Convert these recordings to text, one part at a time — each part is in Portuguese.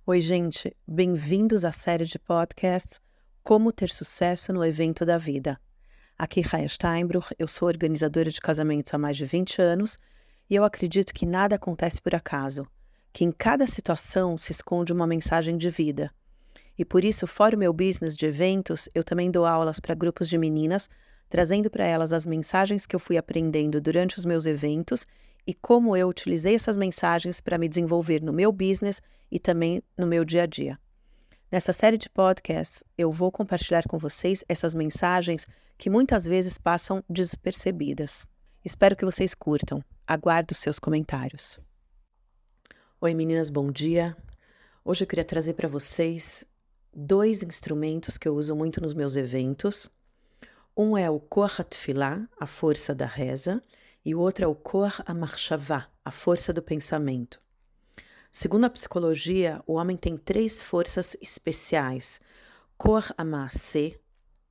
Oi, gente, bem-vindos à série de podcasts Como Ter Sucesso no Evento da Vida. Aqui Chaya Steinbruch, eu sou organizadora de casamentos há mais de 20 anos e eu acredito que nada acontece por acaso, que em cada situação se esconde uma mensagem de vida. E por isso, fora o meu business de eventos, eu também dou aulas para grupos de meninas, trazendo para elas as mensagens que eu fui aprendendo durante os meus eventos e como eu utilizei essas mensagens para me desenvolver no meu business e também no meu dia a dia. Nessa série de podcasts, eu vou compartilhar com vocês essas mensagens que muitas vezes passam despercebidas. Espero que vocês curtam. Aguardo seus comentários. Oi meninas, bom dia. Hoje eu queria trazer para vocês 2 instrumentos que eu uso muito nos meus eventos. Um é o Koach HaTfilah, a força da reza, e o outro é o Koach HaMachshavah, a força do pensamento. Segundo a psicologia, o homem tem 3 forças especiais. Koach HaMaaseh,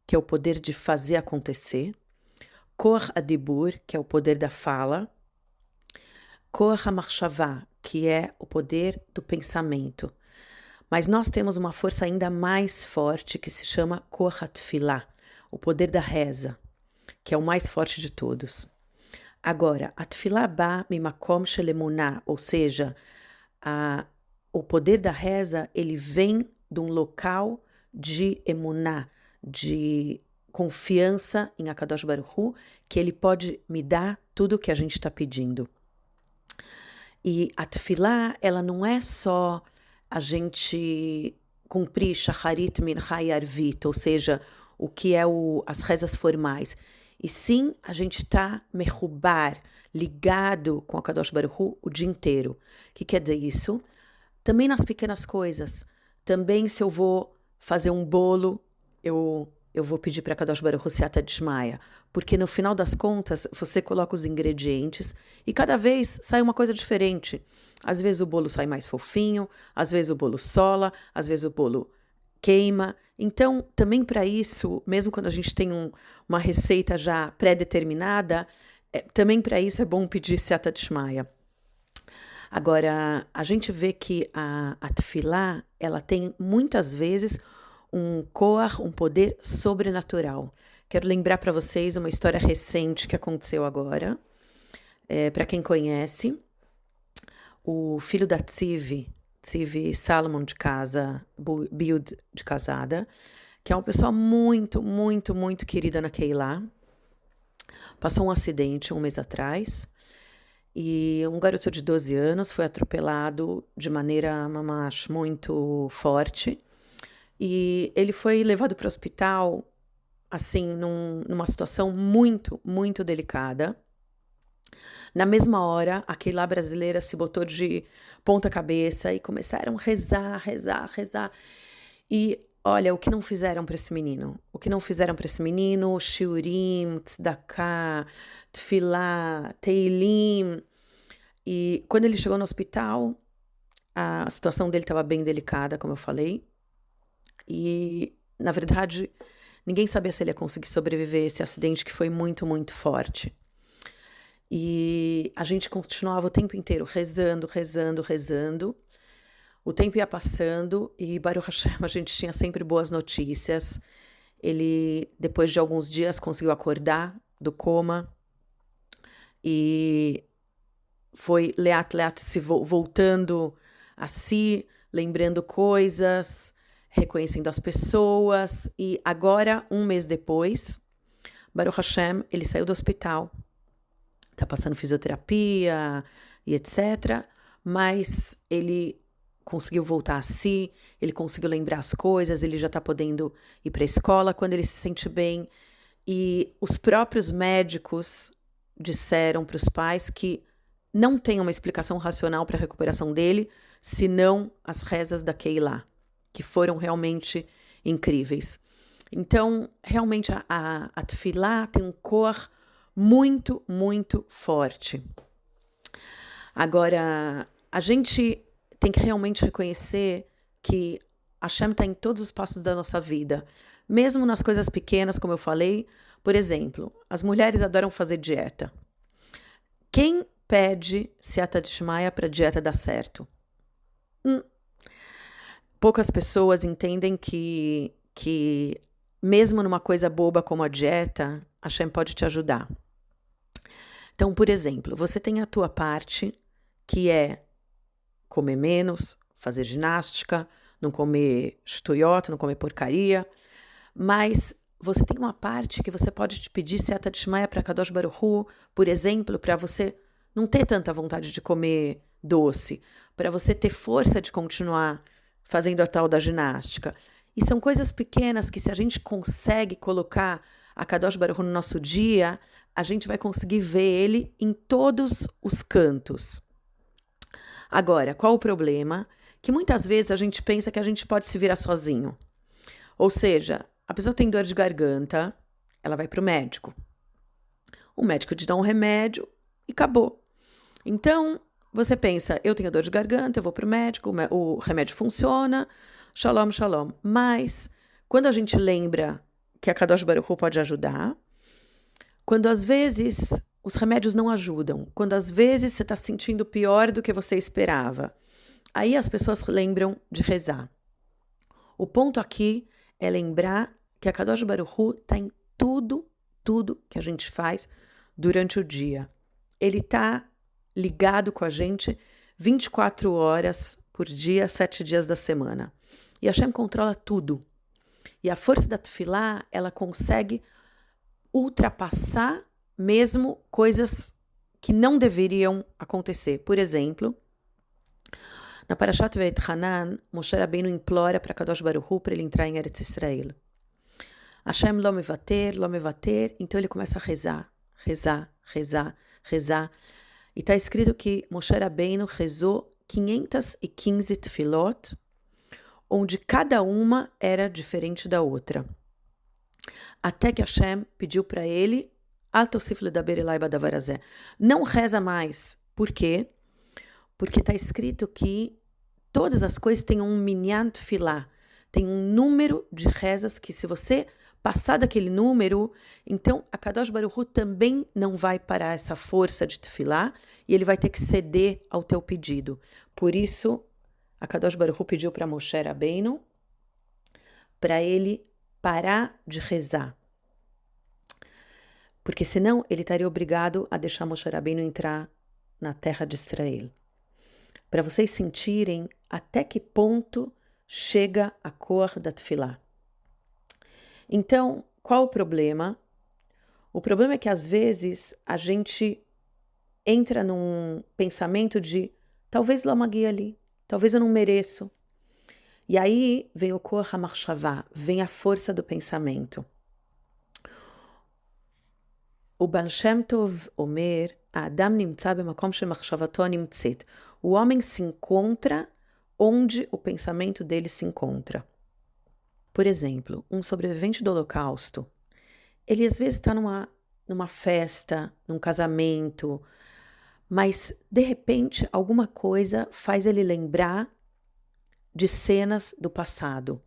que é o poder de fazer acontecer. Koach HaDibur, que é o poder da fala. Koach HaMachshavah, que é o poder do pensamento. Mas nós temos uma força ainda mais forte que se chama Koach HaTfilah, o poder da reza, que é o mais forte de todos. Agora, a Tfilah ba mimakom shel emunah, ou seja, o poder da reza, ele vem de um local de emuná, de confiança em Akadosh Baruch Hu, que ele pode me dar tudo o que a gente está pedindo. E a Tfilah, ela não é só a gente cumprir Shacharit, Mincha e Arvit, ou seja, o que é as rezas formais. E sim, a gente está mechubar, ligado com a Kadosh Baruch Hu o dia inteiro. O que quer dizer isso? Também nas pequenas coisas. Também se eu vou fazer um bolo, eu vou pedir para a Kadosh Baruch Hu Seata Dishmaya. Porque no final das contas, você coloca os ingredientes e cada vez sai uma coisa diferente. Às vezes o bolo sai mais fofinho, às vezes o bolo sola, às vezes o bolo queima. Então, também para isso, mesmo quando a gente tem uma receita já pré-determinada, também para isso é bom pedir Seata Dishmaya. Agora, a gente vê que a Tfilah, ela tem muitas vezes um koach, um poder sobrenatural. Quero lembrar para vocês uma história recente que aconteceu agora. Para quem conhece, o filho da Tzivi Salomon de casa, Biud de casada, que é uma pessoa muito, muito, muito querida na Keilah. Passou um acidente um mês atrás e um garoto de 12 anos foi atropelado de maneira mamash, muito forte. E ele foi levado para o hospital, assim, numa situação muito, muito delicada. Na mesma hora, a Keilah brasileira se botou de ponta cabeça e começaram a rezar, rezar, rezar. E olha, o que não fizeram para esse menino? O que não fizeram para esse menino? Shiurim, Tzedakah, Tfilah, Teilim. E quando ele chegou no hospital, a situação dele estava bem delicada, como eu falei. E, na verdade, ninguém sabia se ele ia conseguir sobreviver a esse acidente que foi muito, muito forte. E a gente continuava o tempo inteiro rezando, rezando, rezando. O tempo ia passando e, Baruch Hashem, a gente tinha sempre boas notícias. Ele, depois de alguns dias, conseguiu acordar do coma e foi leat se voltando a si, lembrando coisas, reconhecendo as pessoas. E agora, um mês depois, Baruch Hashem, ele saiu do hospital. Está passando fisioterapia e etc. Mas ele conseguiu voltar a si, ele conseguiu lembrar as coisas, ele já está podendo ir para a escola quando ele se sente bem. E os próprios médicos disseram para os pais que não tem uma explicação racional para a recuperação dele, senão as rezas da Keilah, que foram realmente incríveis. Então, realmente, a Tfilah tem um koach muito, muito forte. Agora, a gente tem que realmente reconhecer que Hashem está em todos os passos da nossa vida, mesmo nas coisas pequenas, como eu falei. Por exemplo, as mulheres adoram fazer dieta. Quem pede Seata Dishmaya para a dieta dar certo? poucas pessoas entendem que mesmo numa coisa boba como a dieta, a Hashem pode te ajudar. Então, por exemplo, você tem a tua parte, que é comer menos, fazer ginástica, não comer shtuiot, não comer porcaria, mas você tem uma parte que você pode te pedir Seata Dishmaya para Kadosh Baruch Hu, por exemplo, para você não ter tanta vontade de comer doce, para você ter força de continuar fazendo a tal da ginástica. E são coisas pequenas que, se a gente consegue colocar a Kadosh Baruch Hu no nosso dia, a gente vai conseguir ver ele em todos os cantos. Agora, qual o problema? Que muitas vezes a gente pensa que a gente pode se virar sozinho. Ou seja, a pessoa tem dor de garganta, ela vai para o médico. O médico te dá um remédio e acabou. Então, você pensa, eu tenho dor de garganta, eu vou para o médico, o remédio funciona, shalom, shalom. Mas, quando a gente lembra que a Kadosh Baruch Hu pode ajudar, quando às vezes os remédios não ajudam, quando às vezes você está se sentindo pior do que você esperava, aí as pessoas lembram de rezar. O ponto aqui é lembrar que a Kadosh Baruch Hu está em tudo que a gente faz durante o dia. Ele está ligado com a gente 24 horas por dia, 7 dias da semana. E Hashem controla tudo. E a força da Tefilá, ela consegue ultrapassar mesmo coisas que não deveriam acontecer. Por exemplo, na Parashat Ve'etchanan, Moshe Rabbeinu implora para Kadosh Baruch Hu para ele entrar em Eretz Israel. Hashem lo mevater, então ele começa a rezar. E está escrito que Moshe Rabbeinu rezou 515 tefilot, onde cada uma era diferente da outra. Até que Hashem pediu para ele, não reza mais. Por quê? Porque está escrito que todas as coisas têm um minyan tefilá, tem um número de rezas que, se você passar daquele número, então a Kadosh Baruch Hu também não vai parar essa força de tefilá e ele vai ter que ceder ao teu pedido. Por isso, a Kadosh Baruch Hu pediu para Moshe Rabbeinu para ele parar de rezar. Porque senão ele estaria obrigado a deixar Moshe Rabbeinu entrar na terra de Israel. Para vocês sentirem até que ponto chega a cor da tefilá. Então, qual o problema? O problema é que às vezes a gente entra num pensamento de talvez lá magia ali, talvez eu não mereço. E aí vem o Koach HaMachshavá, vem a força do pensamento. O Baal Shem Tov Omer, Adam nimtza b'makom shemachshavato nimtzet. O homem se encontra onde o pensamento dele se encontra. Por exemplo, um sobrevivente do Holocausto, ele às vezes está numa festa, num casamento, mas de repente alguma coisa faz ele lembrar de cenas do passado.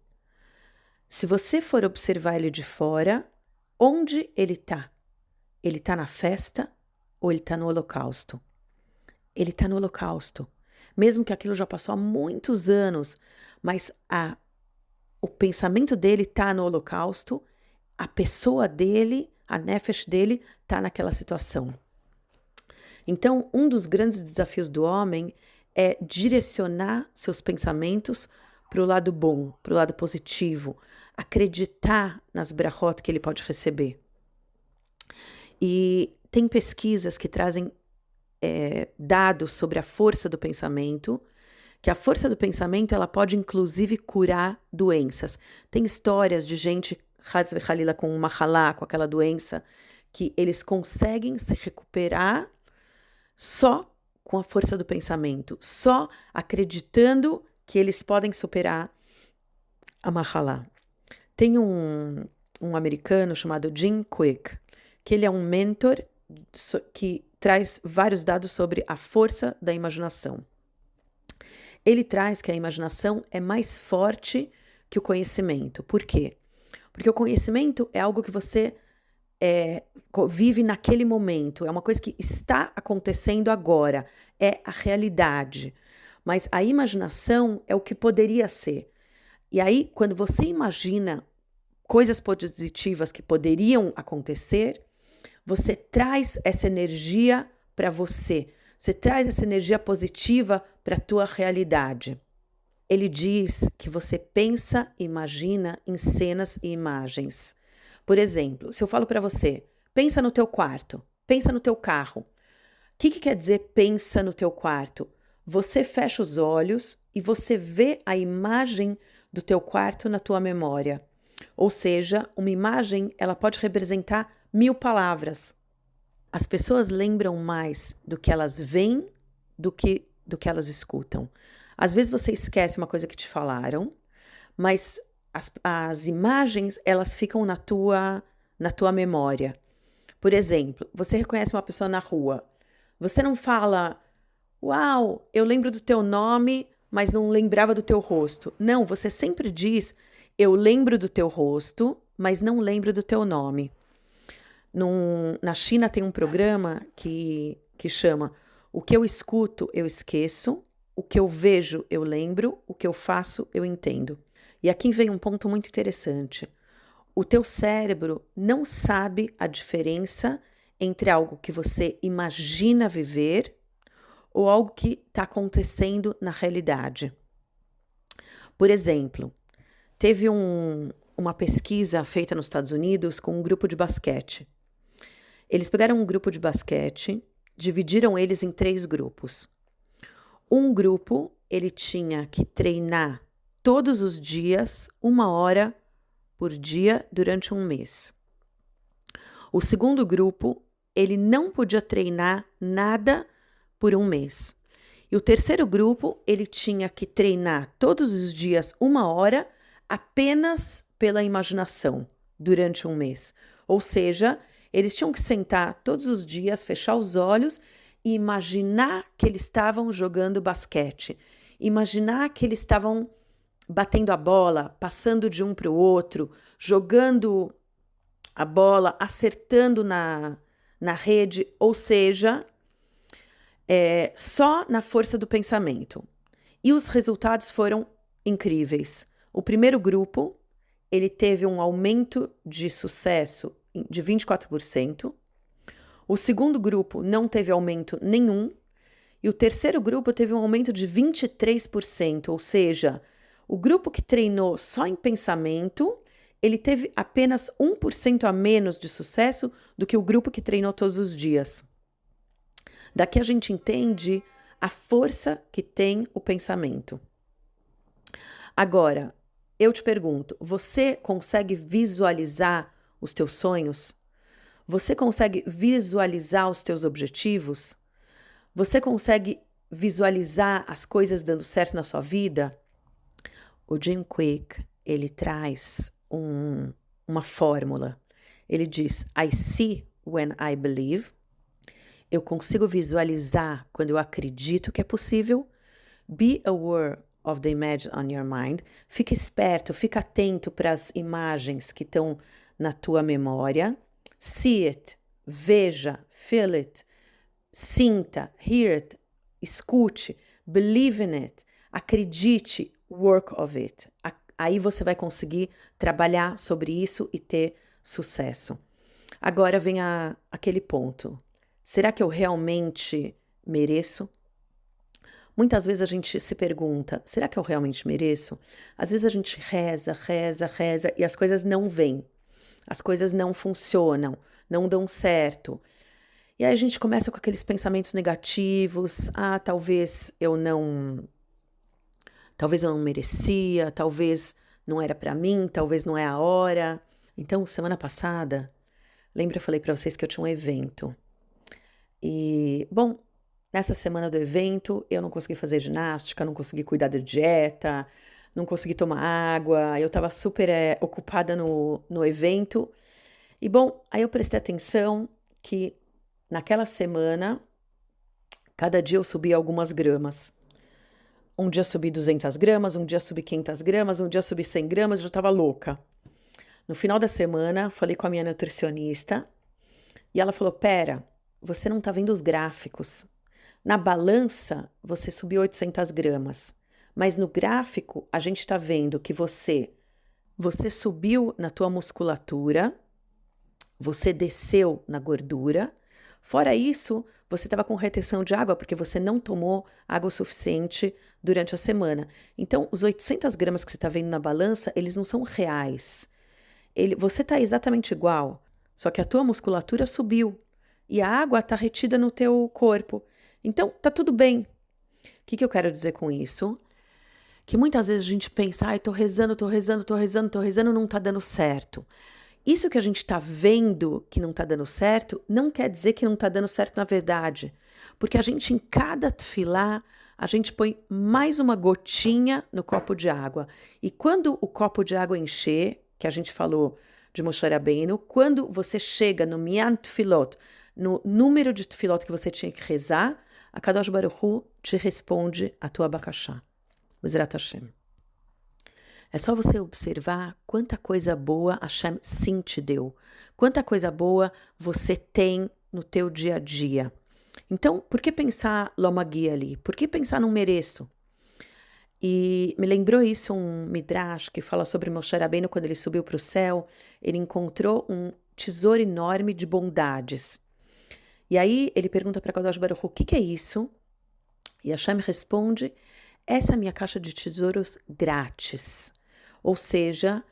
Se você for observar ele de fora, onde ele está? Ele está na festa ou ele está no Holocausto? Ele está no Holocausto. Mesmo que aquilo já passou há muitos anos, mas o pensamento dele está no Holocausto, a pessoa dele, a nefesh dele, está naquela situação. Então, um dos grandes desafios do homem é direcionar seus pensamentos para o lado bom, para o lado positivo, acreditar nas brachot que ele pode receber. E tem pesquisas que trazem dados sobre a força do pensamento, que a força do pensamento ela pode inclusive curar doenças. Tem histórias de gente, Hatz ve'Halila, com uma halá, com aquela doença, que eles conseguem se recuperar só com a força do pensamento, só acreditando que eles podem superar a mahalá. Tem um americano chamado Jim Quick, que ele é um mentor que traz vários dados sobre a força da imaginação. Ele traz que a imaginação é mais forte que o conhecimento. Por quê? Porque o conhecimento é algo que você vive naquele momento, é uma coisa que está acontecendo agora, é a realidade. Mas a imaginação é o que poderia ser. E aí, quando você imagina coisas positivas que poderiam acontecer, você traz essa energia para você. Você traz essa energia positiva para a tua realidade. Ele diz que você pensa e imagina em cenas e imagens. Por exemplo, se eu falo para você, pensa no teu quarto, pensa no teu carro. O que quer dizer pensa no teu quarto? Você fecha os olhos e você vê a imagem do teu quarto na tua memória. Ou seja, uma imagem ela pode representar 1000 palavras. As pessoas lembram mais do que elas veem do que elas escutam. Às vezes você esquece uma coisa que te falaram, mas as imagens elas ficam na tua memória. Por exemplo, você reconhece uma pessoa na rua. Você não fala, uau, eu lembro do teu nome, mas não lembrava do teu rosto. Não, você sempre diz, eu lembro do teu rosto, mas não lembro do teu nome. Na China tem um programa que chama O que eu escuto, eu esqueço. O que eu vejo, eu lembro. O que eu faço, eu entendo. E aqui vem um ponto muito interessante. O teu cérebro não sabe a diferença entre algo que você imagina viver ou algo que está acontecendo na realidade. Por exemplo, teve uma pesquisa feita nos Estados Unidos com um grupo de basquete. Eles pegaram um grupo de basquete, dividiram eles em 3 grupos. Um grupo, ele tinha que treinar todos os dias, 1 hora por dia, durante um mês. O segundo grupo, ele não podia treinar nada por um mês. E o terceiro grupo, ele tinha que treinar todos os dias 1 hora apenas pela imaginação, durante um mês. Ou seja, eles tinham que sentar todos os dias, fechar os olhos e imaginar que eles estavam jogando basquete. Imaginar que eles estavam batendo a bola, passando de um para o outro, jogando a bola, acertando na rede, ou seja, só na força do pensamento. E os resultados foram incríveis. O primeiro grupo, ele teve um aumento de sucesso de 24%. O segundo grupo não teve aumento nenhum. E o terceiro grupo teve um aumento de 23%, ou seja, o grupo que treinou só em pensamento, ele teve apenas 1% a menos de sucesso do que o grupo que treinou todos os dias. Daqui a gente entende a força que tem o pensamento. Agora, eu te pergunto, você consegue visualizar os teus sonhos? Você consegue visualizar os teus objetivos? Você consegue visualizar as coisas dando certo na sua vida? O Jim Kwik, ele traz uma fórmula. Ele diz, I see when I believe. Eu consigo visualizar quando eu acredito que é possível. Be aware of the image on your mind. Fica esperto, fica atento para as imagens que estão na tua memória. See it, veja, feel it, sinta, hear it, escute, believe in it, acredite, work of it. Aí você vai conseguir trabalhar sobre isso e ter sucesso. Agora vem aquele ponto. Será que eu realmente mereço? Muitas vezes a gente se pergunta, será que eu realmente mereço? Às vezes a gente reza e as coisas não vêm. As coisas não funcionam, não dão certo. E aí a gente começa com aqueles pensamentos negativos. Talvez eu não merecia, talvez não era para mim, talvez não é a hora. Então, semana passada, lembra eu falei para vocês que eu tinha um evento. E, bom, nessa semana do evento, eu não consegui fazer ginástica, não consegui cuidar da dieta, não consegui tomar água, eu estava super ocupada no evento. E, bom, aí eu prestei atenção que naquela semana, cada dia eu subia algumas gramas. Um dia subi 200 gramas, um dia subi 500 gramas, um dia subi 100 gramas, eu já estava louca. No final da semana, falei com a minha nutricionista e ela falou, pera, você não está vendo os gráficos. Na balança, você subiu 800 gramas, Mas no gráfico, a gente está vendo que você subiu na tua musculatura, você desceu na gordura. Fora isso, você estava com retenção de água porque você não tomou água o suficiente durante a semana. Então, os 800 gramas que você está vendo na balança, eles não são reais. Você está exatamente igual, só que a tua musculatura subiu e a água está retida no teu corpo. Então, tá tudo bem. O que eu quero dizer com isso? Que muitas vezes a gente pensa, ai, tô rezando, não tá dando certo. Isso que a gente está vendo que não está dando certo, não quer dizer que não está dando certo na verdade. Porque a gente, em cada tefilá, a gente põe mais uma gotinha no copo de água. E quando o copo de água encher, que a gente falou de Moshe Rabbeinu, quando você chega no Mian Tefilot, no número de tefilot que você tinha que rezar, a Kadosh Baruch Hu te responde a tua bakashá. Bezrat Hashem. É só você observar quanta coisa boa Hashem sim te deu. Quanta coisa boa você tem no teu dia a dia. Então, por que pensar Lomagui ali? Por que pensar não mereço? E me lembrou isso um Midrash que fala sobre Moshe Rabbeinu quando ele subiu para o céu. Ele encontrou um tesouro enorme de bondades. E aí ele pergunta para Kadosh Baruch Hu, o que é isso? E Hashem responde, essa é a minha caixa de tesouros grátis. Ou seja,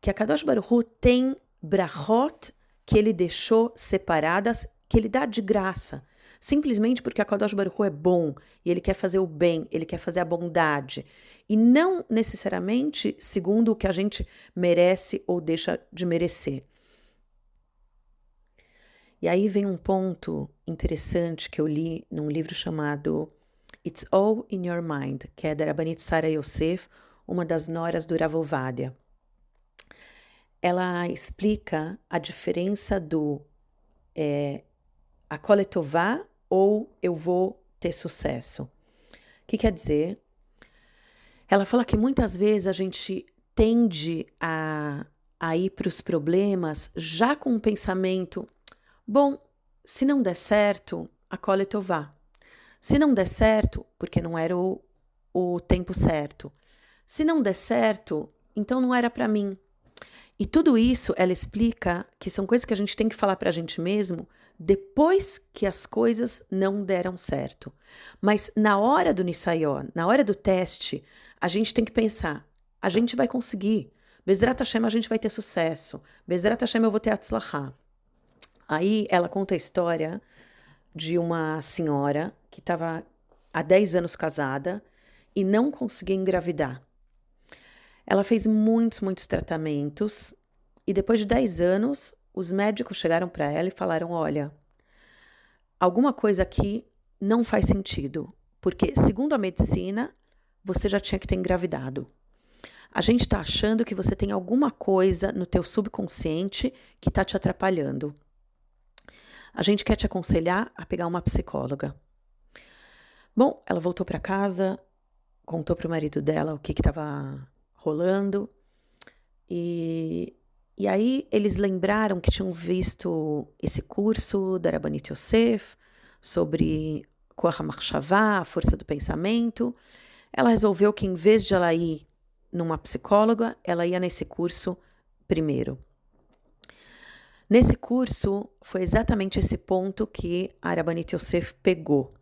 que a Kadosh Baruch Hu tem brachot que ele deixou separadas, que ele dá de graça. Simplesmente porque a Kadosh Baruch Hu é bom, e ele quer fazer o bem, ele quer fazer a bondade. E não necessariamente segundo o que a gente merece ou deixa de merecer. E aí vem um ponto interessante que eu li num livro chamado It's All in Your Mind, que é da Rabbanit Sara Yosef, uma das noras do Rav Ovadia. Ela explica a diferença do Akol Letová ou eu vou ter sucesso. O que quer dizer? Ela fala que muitas vezes a gente tende a ir para os problemas já com um pensamento, bom, se não der certo, Akol Letová. Se não der certo, porque não era o tempo certo. Se não der certo, então não era para mim. E tudo isso ela explica que são coisas que a gente tem que falar para a gente mesmo depois que as coisas não deram certo. Mas na hora do Nisayon, na hora do teste, a gente tem que pensar, a gente vai conseguir. Bezrat Hashem a gente vai ter sucesso. Bezrat Hashem eu vou ter Atzlachá. Aí ela conta a história de uma senhora que estava há 10 anos casada e não conseguia engravidar. Ela fez muitos tratamentos e depois de 10 anos, os médicos chegaram para ela e falaram, olha, alguma coisa aqui não faz sentido, porque segundo a medicina, você já tinha que ter engravidado. A gente está achando que você tem alguma coisa no teu subconsciente que está te atrapalhando. A gente quer te aconselhar a pegar uma psicóloga. Bom, ela voltou para casa, contou para o marido dela o que estava rolando. E aí eles lembraram que tinham visto esse curso da Rabbanit Yosef sobre Koach HaMachshavá, a força do pensamento. Ela resolveu que em vez de ela ir numa psicóloga, ela ia nesse curso primeiro. Nesse curso, foi exatamente esse ponto que a Rabbanit Yosef pegou.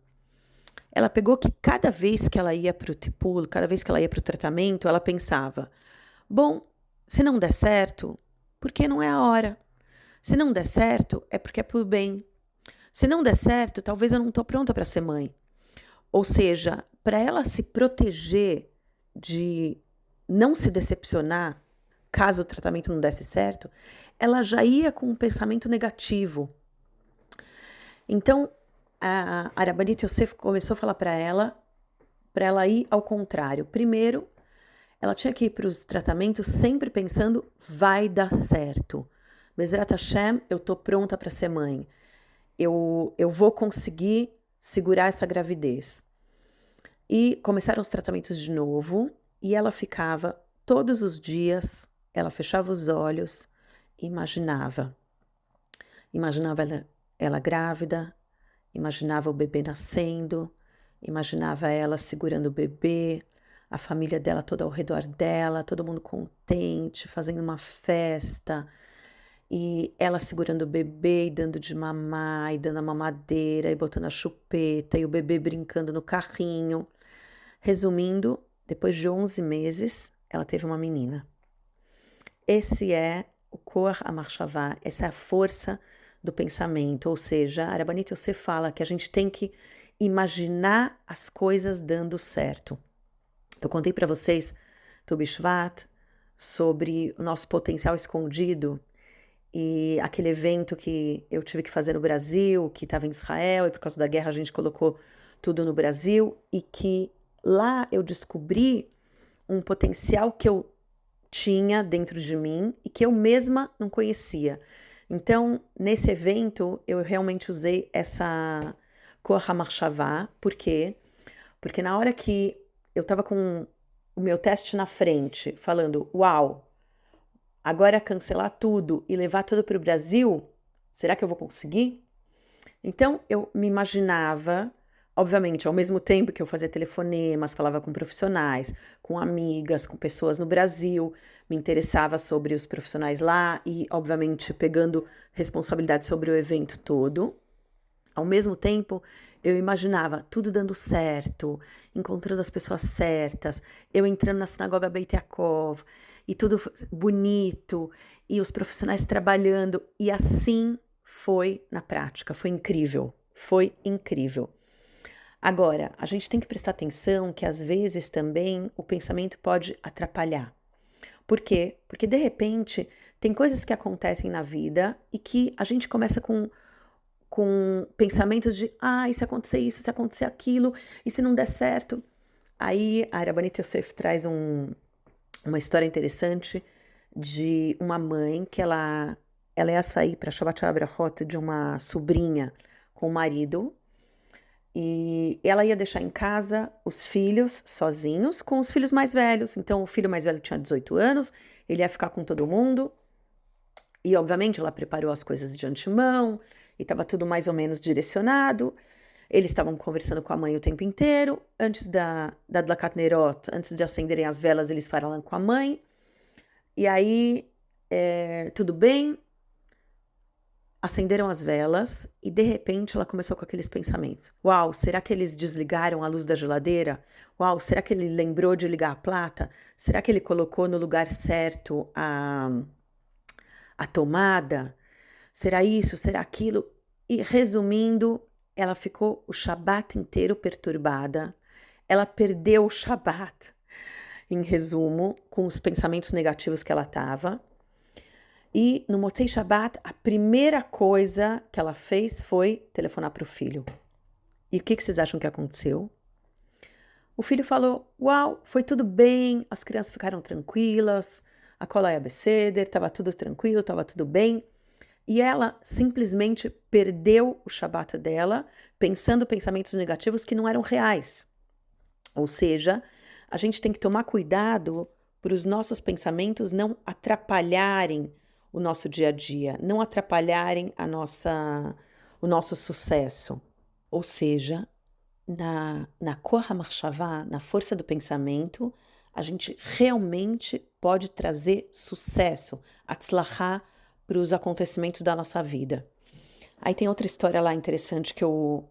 Ela pegou que cada vez que ela ia para o tipul, cada vez que ela ia para o tratamento, ela pensava, bom, se não der certo, porque não é a hora. Se não der certo, é porque é por bem. Se não der certo, talvez eu não estou pronta para ser mãe. Ou seja, para ela se proteger de não se decepcionar, caso o tratamento não desse certo, ela já ia com um pensamento negativo. Então, a Rabbanit Yosef começou a falar para ela ir ao contrário. Primeiro, ela tinha que ir para os tratamentos sempre pensando, vai dar certo. Bezrat Hashem, eu estou pronta para ser mãe. Eu vou conseguir segurar essa gravidez. E começaram os tratamentos de novo, e ela ficava todos os dias, ela fechava os olhos, imaginava ela grávida, imaginava o bebê nascendo, imaginava ela segurando o bebê, a família dela toda ao redor dela, todo mundo contente, fazendo uma festa, e ela segurando o bebê e dando de mamar, e dando a mamadeira, e botando a chupeta, e o bebê brincando no carrinho. Resumindo, depois de 11 meses, ela teve uma menina. Esse é o Koach HaMachshavah, essa é a força do pensamento, ou seja, a Rabbanit Yosef fala que a gente tem que imaginar as coisas dando certo. Eu contei para vocês, Tu Bishvat, sobre o nosso potencial escondido e aquele evento que eu tive que fazer no Brasil, que estava em Israel, e por causa da guerra a gente colocou tudo no Brasil, e que lá eu descobri um potencial que eu tinha dentro de mim e que eu mesma não conhecia. Então, nesse evento, eu realmente usei essa Koach HaMachshavah. Por quê? Porque na hora que eu estava com o meu teste na frente, falando, uau, agora cancelar tudo e levar tudo para o Brasil, será que eu vou conseguir? Então, eu me imaginava, obviamente, ao mesmo tempo que eu fazia telefonemas, falava com profissionais, com amigas, com pessoas no Brasil, me interessava sobre os profissionais lá e, obviamente, pegando responsabilidade sobre o evento todo. Ao mesmo tempo, eu imaginava tudo dando certo, encontrando as pessoas certas, eu entrando na sinagoga Beit Yaakov, e tudo bonito, e os profissionais trabalhando, e assim foi na prática, foi incrível, foi incrível. Agora, a gente tem que prestar atenção que às vezes também o pensamento pode atrapalhar. Por quê? Porque de repente tem coisas que acontecem na vida e que a gente começa com pensamentos de, e se acontecer isso, se acontecer aquilo, e se não der certo. Aí a Rabbanit Yosef traz uma história interessante de uma mãe que ela ia sair para Shabbat Brachot de uma sobrinha com o marido, e ela ia deixar em casa os filhos sozinhos com os filhos mais velhos. Então o filho mais velho tinha 18 anos, ele ia ficar com todo mundo, e obviamente ela preparou as coisas de antemão, e estava tudo mais ou menos direcionado. Eles estavam conversando com a mãe o tempo inteiro. Antes da Adlakat Nerot, antes de acenderem as velas, eles falaram com a mãe. E aí, tudo bem. Acenderam as velas e, de repente, ela começou com aqueles pensamentos. Uau, será que eles desligaram a luz da geladeira? Uau, será que ele lembrou de ligar a plata? Será que ele colocou no lugar certo a tomada? Será isso? Será aquilo? E, resumindo, ela ficou o Shabat inteiro perturbada. Ela perdeu o Shabat, em resumo, com os pensamentos negativos que ela estava. E no Motzei Shabat, a primeira coisa que ela fez foi telefonar para o filho. E o que vocês acham que aconteceu? O filho falou, uau, foi tudo bem, as crianças ficaram tranquilas, a cola é beseder, estava tudo tranquilo, estava tudo bem. E ela simplesmente perdeu o Shabat dela, pensando pensamentos negativos que não eram reais. Ou seja, a gente tem que tomar cuidado para os nossos pensamentos não atrapalharem o nosso dia a dia, não atrapalharem o nosso sucesso. Ou seja, na Koach HaMachshavah, na força do pensamento, a gente realmente pode trazer sucesso, atzlachá, para os acontecimentos da nossa vida. Aí tem outra história lá interessante que eu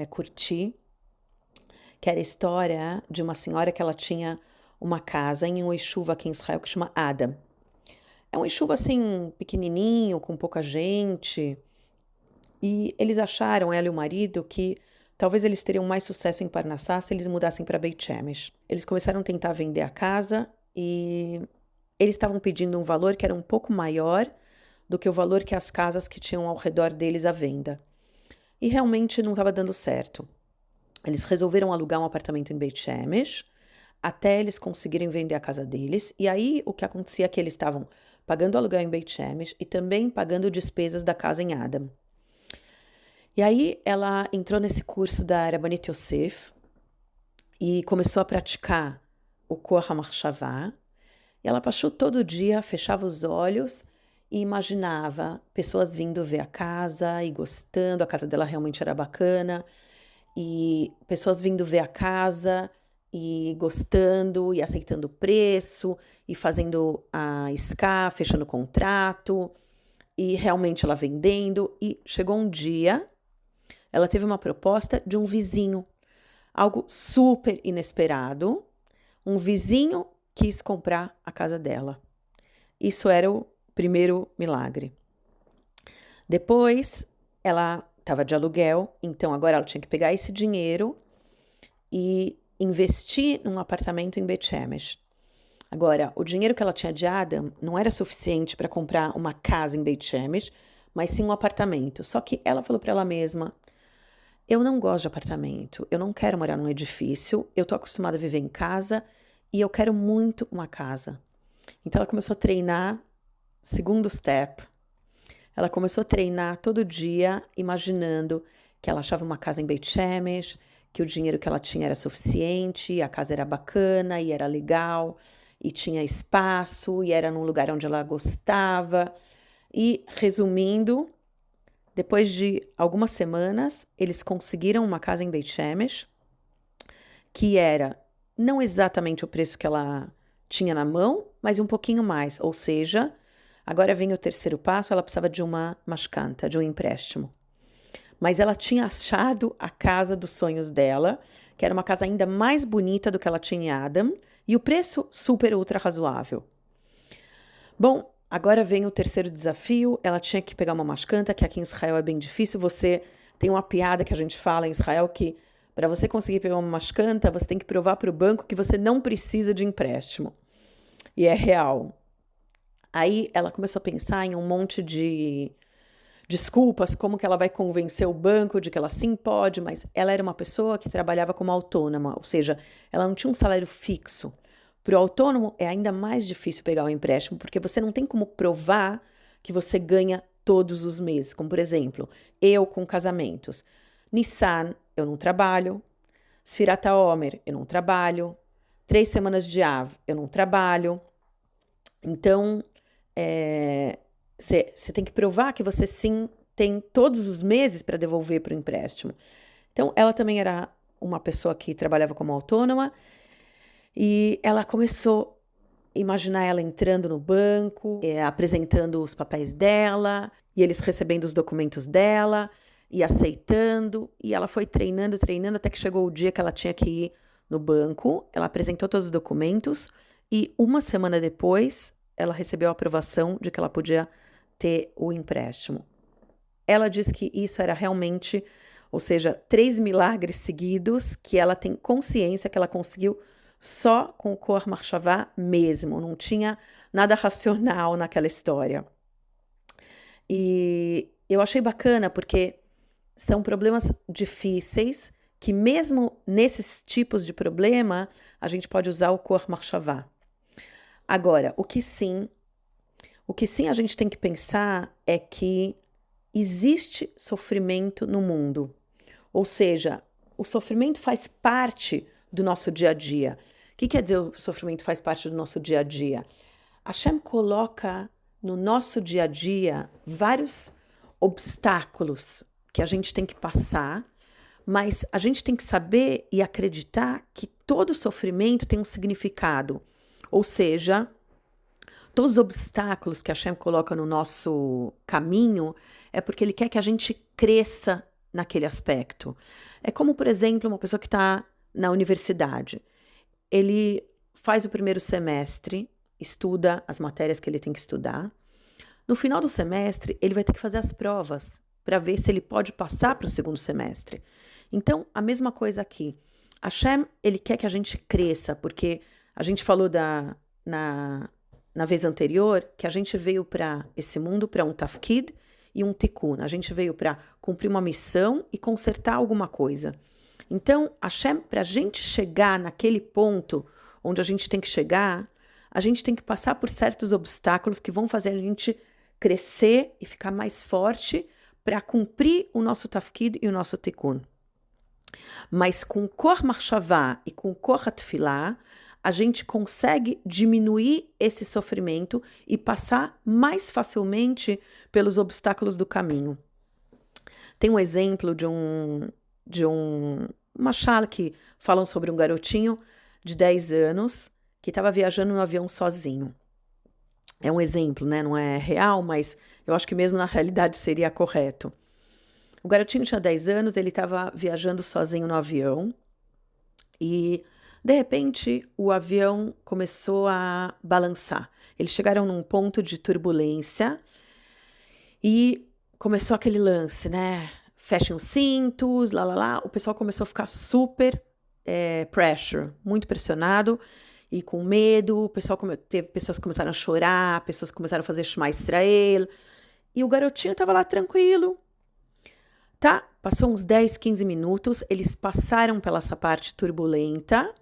curti, que era a história de uma senhora que ela tinha uma casa em um yeshuva aqui em Israel que chama Adam. É um yeshuva assim, pequenininho, com pouca gente, e eles acharam, ela e o marido, que talvez eles teriam mais sucesso em Parnassá se eles mudassem para Beit Shemesh. Eles começaram a tentar vender a casa e eles estavam pedindo um valor que era um pouco maior do que o valor que as casas que tinham ao redor deles à venda. E realmente não estava dando certo. Eles resolveram alugar um apartamento em Beit Shemesh até eles conseguirem vender a casa deles. E aí o que acontecia é que eles estavam pagando aluguel em Beit Shemesh e também pagando despesas da casa em Adam. E aí ela entrou nesse curso da Rabbanit Yosef e começou a praticar o Koach HaMachshavah. E ela passou todo dia, fechava os olhos e imaginava pessoas vindo ver a casa e gostando, a casa dela realmente era bacana, e pessoas vindo ver a casa e gostando e aceitando o preço e fazendo a SCA, fechando o contrato e realmente ela vendendo. E chegou um dia, ela teve uma proposta de um vizinho, algo super inesperado. Um vizinho quis comprar a casa dela. Isso era o primeiro milagre. Depois, ela estava de aluguel, então agora ela tinha que pegar esse dinheiro e investir num apartamento em Beit Shemesh. Agora, o dinheiro que ela tinha de Adam não era suficiente para comprar uma casa em Beit Shemesh, mas sim um apartamento. Só que ela falou para ela mesma: eu não gosto de apartamento, eu não quero morar num edifício, eu tô acostumada a viver em casa e eu quero muito uma casa. Então ela começou a treinar, segundo step. Ela começou a treinar todo dia, imaginando que ela achava uma casa em Beit Shemesh, que o dinheiro que ela tinha era suficiente, a casa era bacana e era legal, e tinha espaço, e era num lugar onde ela gostava. E, resumindo, depois de algumas semanas, eles conseguiram uma casa em Beit Shemesh, que era não exatamente o preço que ela tinha na mão, mas um pouquinho mais. Ou seja, agora vem o terceiro passo, ela precisava de uma mashkanta, de um empréstimo. Mas ela tinha achado a casa dos sonhos dela, que era uma casa ainda mais bonita do que ela tinha em Adam, e o preço super ultra razoável. Bom, agora vem o terceiro desafio, ela tinha que pegar uma mashkanta, que aqui em Israel é bem difícil. Você tem uma piada que a gente fala em Israel que para você conseguir pegar uma mashkanta, você tem que provar para o banco que você não precisa de empréstimo. E é real. Aí ela começou a pensar em um monte de desculpas, como que ela vai convencer o banco de que ela sim pode, mas ela era uma pessoa que trabalhava como autônoma, ou seja, ela não tinha um salário fixo. Para o autônomo é ainda mais difícil pegar um empréstimo, porque você não tem como provar que você ganha todos os meses. Como, por exemplo, eu com casamentos. Nissan, eu não trabalho. Sfirat HaOmer, eu não trabalho. 3 semanas de Av, eu não trabalho. Então, você tem que provar que você sim tem todos os meses para devolver para o empréstimo. Então, ela também era uma pessoa que trabalhava como autônoma e ela começou a imaginar ela entrando no banco, apresentando os papéis dela e eles recebendo os documentos dela e aceitando. E ela foi treinando, treinando até que chegou o dia que ela tinha que ir no banco. Ela apresentou todos os documentos e uma semana depois ela recebeu a aprovação de que ela podia ter o empréstimo. Ela diz que isso era realmente, ou seja, 3 milagres seguidos que ela tem consciência que ela conseguiu só com o Koach Machshavá mesmo, não tinha nada racional naquela história. E eu achei bacana porque são problemas difíceis que mesmo nesses tipos de problema a gente pode usar o Koach Machshavá. Agora, o que sim a gente tem que pensar é que existe sofrimento no mundo. Ou seja, o sofrimento faz parte do nosso dia a dia. O que quer dizer o sofrimento faz parte do nosso dia a dia? Hashem coloca no nosso dia a dia vários obstáculos que a gente tem que passar, mas a gente tem que saber e acreditar que todo sofrimento tem um significado. Ou seja, todos os obstáculos que Hashem coloca no nosso caminho é porque Ele quer que a gente cresça naquele aspecto. É como, por exemplo, uma pessoa que está na universidade. Ele faz o primeiro semestre, estuda as matérias que ele tem que estudar. No final do semestre, ele vai ter que fazer as provas para ver se ele pode passar para o segundo semestre. Então, a mesma coisa aqui. Hashem, ele quer que a gente cresça, porque a gente falou na vez anterior que a gente veio para esse mundo para um tafkid e um tikkun. A gente veio para cumprir uma missão e consertar alguma coisa. Então, Hashem, para a gente chegar naquele ponto onde a gente tem que chegar, a gente tem que passar por certos obstáculos que vão fazer a gente crescer e ficar mais forte para cumprir o nosso tafkid e o nosso tikkun. Mas com Koach Machshavá e com Koach Tefilá, a gente consegue diminuir esse sofrimento e passar mais facilmente pelos obstáculos do caminho. Tem um exemplo de um machal que falam sobre um garotinho de 10 anos que estava viajando no avião sozinho. É um exemplo, né? Não é real, mas eu acho que mesmo na realidade seria correto. O garotinho tinha 10 anos, ele estava viajando sozinho no avião e, de repente, o avião começou a balançar. Eles chegaram num ponto de turbulência e começou aquele lance, né? Fechem os cintos, lá, lá, lá. O pessoal começou a ficar super pressure, muito pressionado e com medo. Teve pessoas que começaram a chorar, pessoas que começaram a fazer Shema Israel. E o garotinho estava lá tranquilo. Tá, passou uns 10, 15 minutos, eles passaram pela essa parte turbulenta,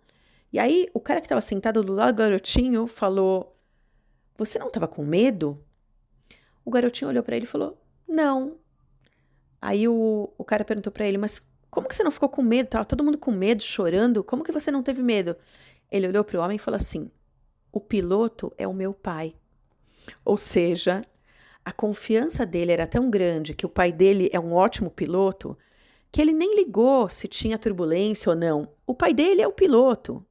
e aí o cara que estava sentado do lado do garotinho falou, você não estava com medo? O garotinho olhou para ele e falou, não. Aí o cara perguntou para ele, mas como que você não ficou com medo? Tava todo mundo com medo, chorando, como que você não teve medo? Ele olhou para o homem e falou assim, o piloto é o meu pai. Ou seja, a confiança dele era tão grande que o pai dele é um ótimo piloto, que ele nem ligou se tinha turbulência ou não. O pai dele é o piloto.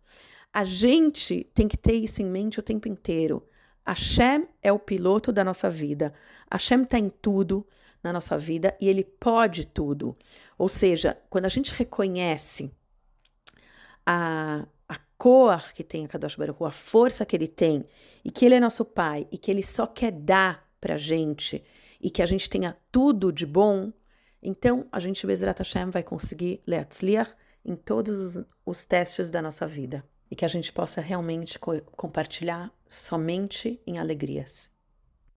A gente tem que ter isso em mente o tempo inteiro. Hashem é o piloto da nossa vida. Hashem está em tudo na nossa vida e ele pode tudo. Ou seja, quando a gente reconhece a cor que tem a Kadosh Baruch Hu, a força que ele tem, e que ele é nosso pai, e que ele só quer dar pra gente, e que a gente tenha tudo de bom, então a gente, Bezrat Hashem, vai conseguir leatzliach em todos os testes da nossa vida. E que a gente possa realmente compartilhar somente em alegrias.